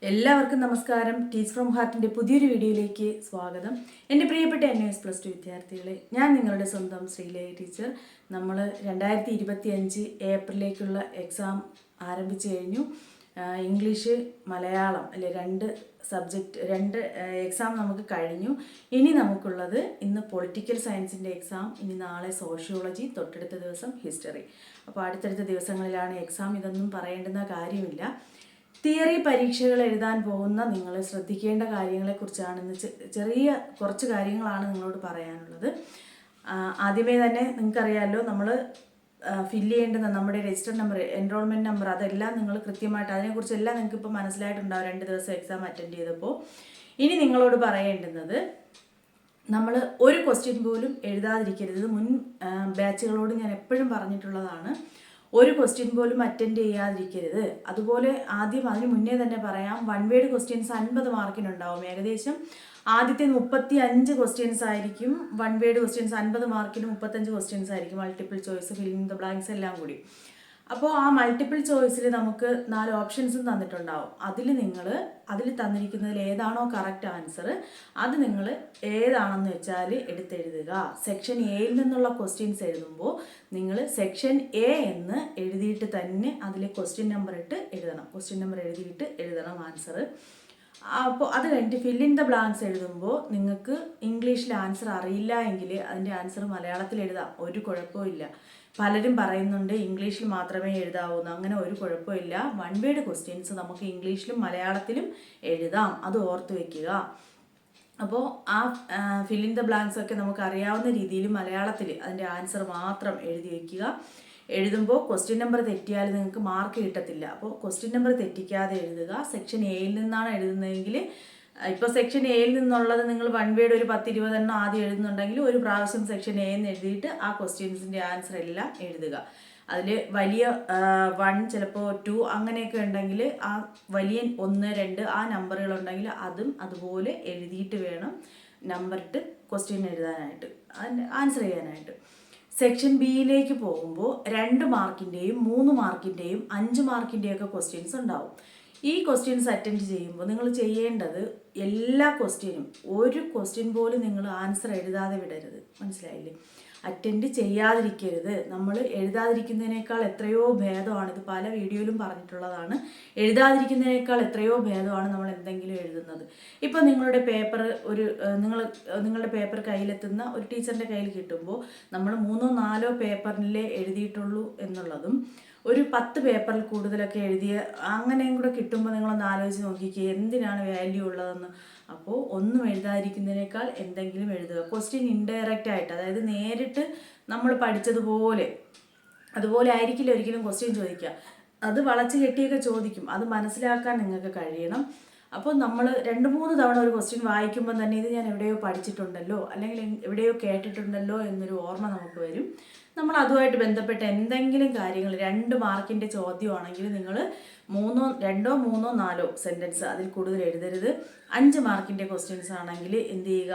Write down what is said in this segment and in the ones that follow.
എല്ലാവർക്കും നമസ്കാരം. Teach from ഹാർട്ടിൻ്റെ പുതിയൊരു വീഡിയോയിലേക്ക് സ്വാഗതം. എൻ്റെ പ്രിയപ്പെട്ട NS+2 വിദ്യാർത്ഥികളെ, ഞാൻ നിങ്ങളുടെ സ്വന്തം ശ്രീലയ ടീച്ചർ. നമ്മൾ 2025 ഏപ്രിലേക്കുള്ള എക്സാം ആരംഭിച്ചു കഴിഞ്ഞു. ഇംഗ്ലീഷ്, മലയാളം അല്ലെ രണ്ട് എക്സാം നമുക്ക് കഴിഞ്ഞു. ഇനി നമുക്കുള്ളത് ഇന്ന് പൊളിറ്റിക്കൽ സയൻസിൻ്റെ എക്സാം, ഇനി നാളെ സോഷ്യോളജി, തൊട്ടടുത്ത ദിവസം ഹിസ്റ്ററി. അപ്പോൾ അടുത്തടുത്ത ദിവസങ്ങളിലാണ് എക്സാം. ഇതൊന്നും പറയേണ്ടുന്ന കാര്യമില്ല. തിയറി പരീക്ഷകൾ എഴുതാൻ പോകുന്ന നിങ്ങൾ ശ്രദ്ധിക്കേണ്ട കാര്യങ്ങളെക്കുറിച്ചാണ് ഇന്ന് ചെറിയ കുറച്ച് കാര്യങ്ങളാണ് നിങ്ങളോട് പറയാനുള്ളത്. ആദ്യമേ തന്നെ നിങ്ങൾക്കറിയാമല്ലോ, നമ്മൾ ഫില്ല് ചെയ്യേണ്ടുന്ന നമ്മുടെ രജിസ്റ്റർ നമ്പർ, എൻറോൾമെൻറ്റ് നമ്പർ, അതെല്ലാം നിങ്ങൾ കൃത്യമായിട്ട് അതിനെക്കുറിച്ചെല്ലാം നിങ്ങൾക്ക് ഇപ്പോൾ മനസ്സിലായിട്ടുണ്ടാവും 2 ദിവസം എക്സാം അറ്റൻഡ് ചെയ്തപ്പോൾ. ഇനി നിങ്ങളോട് പറയേണ്ടുന്നത്, നമ്മൾ ഒരു ക്വസ്റ്റ്യൻ പോലും എഴുതാതിരിക്കരുത്. മുൻ ബാച്ചുകളോട് ഞാൻ എപ്പോഴും പറഞ്ഞിട്ടുള്ളതാണ്, ഒരു ക്വസ്റ്റ്യൻ പോലും അറ്റൻഡ് ചെയ്യാതിരിക്കരുത്. അതുപോലെ ആദ്യം അതിന് മുന്നേ തന്നെ പറയാം, 1 വേർഡ് ക്വസ്റ്റ്യൻസ് 50 മാർക്കിനുണ്ടാവും. ഏകദേശം ആദ്യത്തെ 35 ക്വസ്റ്റ്യൻസ് ആയിരിക്കും 1 വേർഡ് ക്വസ്റ്റ്യൻസ്, 50 മാർക്കിന് 35 ക്വസ്റ്റ്യൻസ് ആയിരിക്കും. Multiple choice, filling the blanks എല്ലാം കൂടി. അപ്പോൾ ആ മൾട്ടിപ്പിൾ ചോയ്സിൽ നമുക്ക് 4 ഓപ്ഷൻസും തന്നിട്ടുണ്ടാവും. അതിൽ തന്നിരിക്കുന്നതിൽ ഏതാണോ കറക്റ്റ് ആൻസർ, അത് നിങ്ങൾ ഏതാണെന്ന് വെച്ചാൽ എടുത്തെഴുതുക. സെക്ഷൻ എയിൽ നിന്നുള്ള ക്വസ്റ്റ്യൻസ് എഴുതുമ്പോൾ നിങ്ങൾ സെക്ഷൻ എ എന്ന് എഴുതിയിട്ട് തന്നെ അതിൽ ക്വസ്റ്റ്യൻ നമ്പർ ഇട്ട് എഴുതണം. ക്വസ്റ്റ്യൻ നമ്പർ എഴുതിയിട്ട് എഴുതണം ആൻസർ. അപ്പോൾ അത് കഴിഞ്ഞിട്ട് ഫില്ലിംഗ് ദ ബ്ലാങ്ക്സ് എഴുതുമ്പോൾ നിങ്ങൾക്ക് ഇംഗ്ലീഷിൽ ആൻസർ അറിയില്ല എങ്കിൽ അതിൻ്റെ ആൻസർ മലയാളത്തിൽ എഴുതാം, ഒരു കുഴപ്പമില്ല. പലരും പറയുന്നുണ്ട് ഇംഗ്ലീഷിൽ മാത്രമേ എഴുതാവൂന്ന്. അങ്ങനെ ഒരു കുഴപ്പമില്ല. 1 വേർഡ് ക്വസ്റ്റ്യൻസ് നമുക്ക് ഇംഗ്ലീഷിലും മലയാളത്തിലും എഴുതാം, അത് ഓർത്ത് വയ്ക്കുക. അപ്പോൾ ആ ഫില്ലിംഗ് ദ ബ്ലാങ്ക്സ് ഒക്കെ നമുക്ക് അറിയാവുന്ന രീതിയിൽ മലയാളത്തിൽ അതിൻ്റെ ആൻസർ മാത്രം എഴുതി വയ്ക്കുക. എഴുതുമ്പോൾ ക്വസ്റ്റ്യൻ നമ്പർ തെറ്റിയാൽ നിങ്ങൾക്ക് മാർക്ക് കിട്ടത്തില്ല. അപ്പോൾ ക്വസ്റ്റ്യൻ നമ്പർ തെറ്റിക്കാതെ എഴുതുക. സെക്ഷൻ എയിൽ നിന്നാണ് എഴുതുന്നതെങ്കിൽ, ഇപ്പോൾ സെക്ഷൻ എയിൽ നിന്നുള്ളത് നിങ്ങൾ 1 വേർഡ് ഒരു 10-20 എണ്ണം ആദ്യം എഴുതുന്നുണ്ടെങ്കിൽ ഒരു പ്രാവശ്യം സെക്ഷൻ എ എന്ന് എഴുതിയിട്ട് ആ ക്വസ്റ്റ്യൻസിൻ്റെ ആൻസർ എല്ലാം എഴുതുക. അതിൽ വലിയ 1, ചിലപ്പോൾ 2 അങ്ങനെയൊക്കെ ഉണ്ടെങ്കിൽ ആ വലിയ 1, 2 ആ നമ്പറുകളുണ്ടെങ്കിൽ അതും അതുപോലെ എഴുതിയിട്ട് വേണം നമ്പറിട്ട് ക്വസ്റ്റ്യൻ എഴുതാനായിട്ട്, ആൻസർ ചെയ്യാനായിട്ട്. സെക്ഷൻ ബിയിലേക്ക് പോകുമ്പോൾ 2 മാർക്കിൻ്റെയും 3 മാർക്കിൻ്റെയും 5 മാർക്കിൻ്റെയൊക്കെ ക്വസ്റ്റ്യൻസ് ഉണ്ടാവും. ഈ ക്വസ്റ്റ്യൻസ് അറ്റൻഡ് ചെയ്യുമ്പോൾ നിങ്ങൾ ചെയ്യേണ്ടത്, എല്ലാ ക്വസ്റ്റ്യനും ഒരു ക്വസ്റ്റ്യൻ പോലും നിങ്ങൾ ആൻസർ എഴുതാതെ വിടരുത്. മനസ്സിലായില്ലേ? അറ്റൻഡ് ചെയ്യാതിരിക്കരുത്. നമ്മൾ എഴുതാതിരിക്കുന്നതിനേക്കാൾ എത്രയോ ഭേദമാണ്, ഇത് പല വീഡിയോയിലും പറഞ്ഞിട്ടുള്ളതാണ്, എഴുതാതിരിക്കുന്നതിനേക്കാൾ എത്രയോ ഭേദമാണ് നമ്മൾ എന്തെങ്കിലും എഴുതുന്നത്. ഇപ്പോൾ നിങ്ങളുടെ പേപ്പർ നിങ്ങളുടെ പേപ്പർ കയ്യിലെത്തുന്ന ഒരു ടീച്ചറിൻ്റെ കയ്യിൽ കിട്ടുമ്പോൾ നമ്മൾ 3-4 പേപ്പറിലേ എഴുതിയിട്ടുള്ളൂ എന്നുള്ളതും ഒരു 10 പേപ്പറിൽ കൂടുതലൊക്കെ എഴുതിയ അങ്ങനെയും കൂടെ കിട്ടുമ്പോൾ നിങ്ങളൊന്ന് ആലോചിച്ച് നോക്കിക്കേ, എന്തിനാണ് വാല്യൂ ഉള്ളതെന്ന്. അപ്പോൾ ഒന്നും എഴുതാതിരിക്കുന്നതിനേക്കാൾ എന്തെങ്കിലും എഴുതുക. ക്വസ്റ്റ്യൻ ഇൻഡയറക്റ്റ് ആയിട്ട്, അതായത് നേരിട്ട് നമ്മൾ പഠിച്ചതുപോലെ അതുപോലെ ആയിരിക്കില്ല ഒരിക്കലും ക്വസ്റ്റ്യൻ ചോദിക്കുക. അത് വളച്ച് കെട്ടിയൊക്കെ ചോദിക്കും. അത് മനസ്സിലാക്കാൻ നിങ്ങൾക്ക് കഴിയണം. അപ്പോൾ നമ്മൾ 2-3 തവണ ഒരു ക്വസ്റ്റ്യൻ വായിക്കുമ്പോൾ തന്നെ ഇത് ഞാൻ എവിടെയോ പഠിച്ചിട്ടുണ്ടല്ലോ അല്ലെങ്കിൽ എവിടെയോ കേട്ടിട്ടുണ്ടല്ലോ എന്നൊരു ഓർമ്മ നമുക്ക് വരും. നമ്മൾ അതുമായിട്ട് ബന്ധപ്പെട്ട എന്തെങ്കിലും കാര്യങ്ങൾ, 2 മാർക്കിൻ്റെ ചോദ്യമാണെങ്കിൽ നിങ്ങൾ 2, 3, 4 സെൻറ്റൻസ്, അതിൽ കൂടുതൽ എഴുതരുത്. 5 മാർക്കിൻ്റെ ക്വസ്റ്റ്യൻസ് ആണെങ്കിൽ എന്ത് ചെയ്യുക,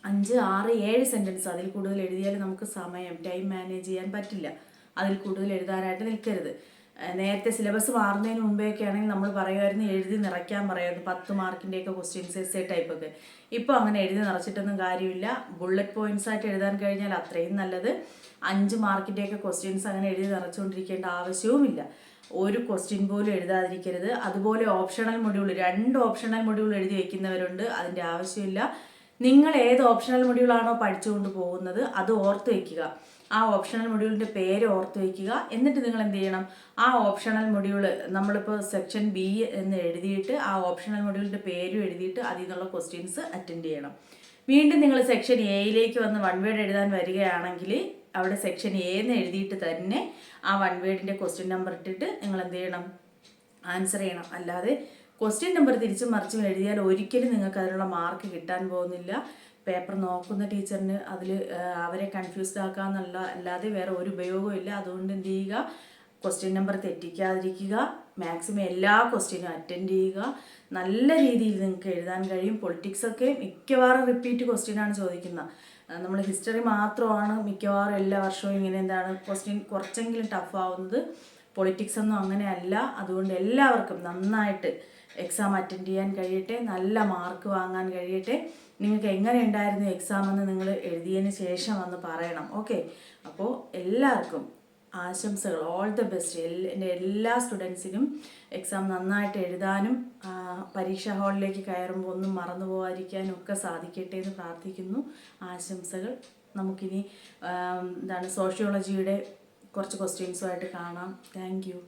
5, 6, 7 സെൻറ്റൻസ്, അതിൽ കൂടുതൽ എഴുതിയാൽ നമുക്ക് ടൈം മാനേജ് ചെയ്യാൻ പറ്റില്ല. അതിൽ കൂടുതൽ എഴുതാനായിട്ട് നിൽക്കരുത്. നേരത്തെ സിലബസ് മാറുന്നതിന് മുമ്പേയൊക്കെ ആണെങ്കിൽ നമ്മൾ പറയുമായിരുന്നു എഴുതി നിറയ്ക്കാൻ പറയുമായിരുന്നു, 10 മാർക്കിൻ്റെയൊക്കെ ക്വസ്റ്റ്യൻസ്, എസ്സേ ടൈപ്പൊക്കെ. ഇപ്പോൾ അങ്ങനെ എഴുതി നിറച്ചിട്ടൊന്നും കാര്യമില്ല. ബുള്ളറ്റ് പോയിൻറ്റ്സ് ആയിട്ട് എഴുതാൻ കഴിഞ്ഞാൽ അത്രയും നല്ലത്. 5 മാർക്കിൻ്റെയൊക്കെ ക്വസ്റ്റ്യൻസ് അങ്ങനെ എഴുതി നിറച്ചുകൊണ്ടിരിക്കേണ്ട ആവശ്യവുമില്ല. ഒരു ക്വസ്റ്റ്യൻ പോലും എഴുതാതിരിക്കരുത്. അതുപോലെ ഓപ്ഷണൽ മൊഡ്യൂൾ, 2 ഓപ്ഷണൽ മൊഡ്യൂൾ എഴുതി വയ്ക്കുന്നവരുണ്ട്, അതിൻ്റെ ആവശ്യമില്ല. നിങ്ങൾ ഏത് ഓപ്ഷണൽ മൊഡ്യൂളാണോ പഠിച്ചുകൊണ്ട് പോകുന്നത് അത് ഓർത്ത് വയ്ക്കുക. ആ ഓപ്ഷണൽ മൊഡ്യൂളിൻ്റെ പേര് ഓർത്ത് വയ്ക്കുക. എന്നിട്ട് നിങ്ങൾ എന്ത് ചെയ്യണം, ആ ഓപ്ഷണൽ മൊഡ്യൂൾ നമ്മളിപ്പോൾ സെക്ഷൻ ബി എന്ന് എഴുതിയിട്ട് ആ ഓപ്ഷണൽ മൊഡ്യൂളിൻ്റെ പേരും എഴുതിയിട്ട് അതിൽ നിന്നുള്ള ക്വസ്റ്റ്യൻസ് അറ്റൻഡ് ചെയ്യണം. വീണ്ടും നിങ്ങൾ സെക്ഷൻ എയിലേക്ക് വന്ന് 1 വേർഡ് എഴുതാൻ വരികയാണെങ്കിൽ അവിടെ സെക്ഷൻ എ എന്ന് എഴുതിയിട്ട് തന്നെ ആ 1 വേർഡിൻ്റെ ക്വസ്റ്റ്യൻ നമ്പർ ഇട്ടിട്ട് നിങ്ങൾ എന്ത് ചെയ്യണം, ആൻസർ ചെയ്യണം. അല്ലാതെ ക്വസ്റ്റ്യൻ നമ്പർ തിരിച്ചും മറിച്ചും എഴുതിയാൽ ഒരിക്കലും നിങ്ങൾക്ക് അതിനുള്ള മാർക്ക് കിട്ടാൻ പോകുന്നില്ല. പേപ്പർ നോക്കുന്ന ടീച്ചറിന് അതിൽ അവരെ കൺഫ്യൂസ്ഡ് ആക്കാമെന്നല്ല, അല്ലാതെ വേറെ ഒരു ഉപയോഗവും ഇല്ല. അതുകൊണ്ട് എന്ത് ചെയ്യുക, ക്വസ്റ്റ്യൻ നമ്പർ തെറ്റിക്കാതിരിക്കുക. മാക്സിമം എല്ലാ ക്വസ്റ്റ്യനും അറ്റൻഡ് ചെയ്യുക. നല്ല രീതിയിൽ നിങ്ങൾക്ക് എഴുതാൻ കഴിയും. പൊളിറ്റിക്സൊക്കെ മിക്കവാറും റിപ്പീറ്റ് ക്വസ്റ്റ്യനാണ് ചോദിക്കുന്നത്. നമ്മൾ ഹിസ്റ്ററി മാത്രമാണ് മിക്കവാറും എല്ലാ വർഷവും ഇങ്ങനെ ക്വസ്റ്റ്യൻ കുറച്ചെങ്കിലും ടഫ് ആവുന്നത്. പൊളിറ്റിക്സ് ഒന്നും അങ്ങനെയല്ല. അതുകൊണ്ട് എല്ലാവർക്കും നന്നായിട്ട് എക്സാം അറ്റൻഡ് ചെയ്യാൻ കഴിയട്ടെ, നല്ല മാർക്ക് വാങ്ങാൻ കഴിയട്ടെ. നിങ്ങൾക്ക് എങ്ങനെ ഉണ്ടായിരുന്നു എക്സാം എന്ന് നിങ്ങൾ എഴുതിയതിന് ശേഷം വന്ന് പറയണം. ഓക്കെ, അപ്പോൾ എല്ലാവർക്കും ആശംസകൾ, ഓൾ ദ ബെസ്റ്റ്. എൻ്റെ എല്ലാ സ്റ്റുഡൻസിനും എക്സാം നന്നായിട്ട് എഴുതാനും പരീക്ഷാ ഹാളിലേക്ക് കയറുമ്പോൾ ഒന്നും മറന്നു പോകാതിരിക്കാനും ഒക്കെ സാധിക്കട്ടെ എന്ന് പ്രാർത്ഥിക്കുന്നു. ആശംസകൾ. നമുക്കിനി സോഷ്യോളജിയുടെ കുറച്ച് ക്വസ്റ്റ്യൻസുമായിട്ട് കാണാം. Thank you.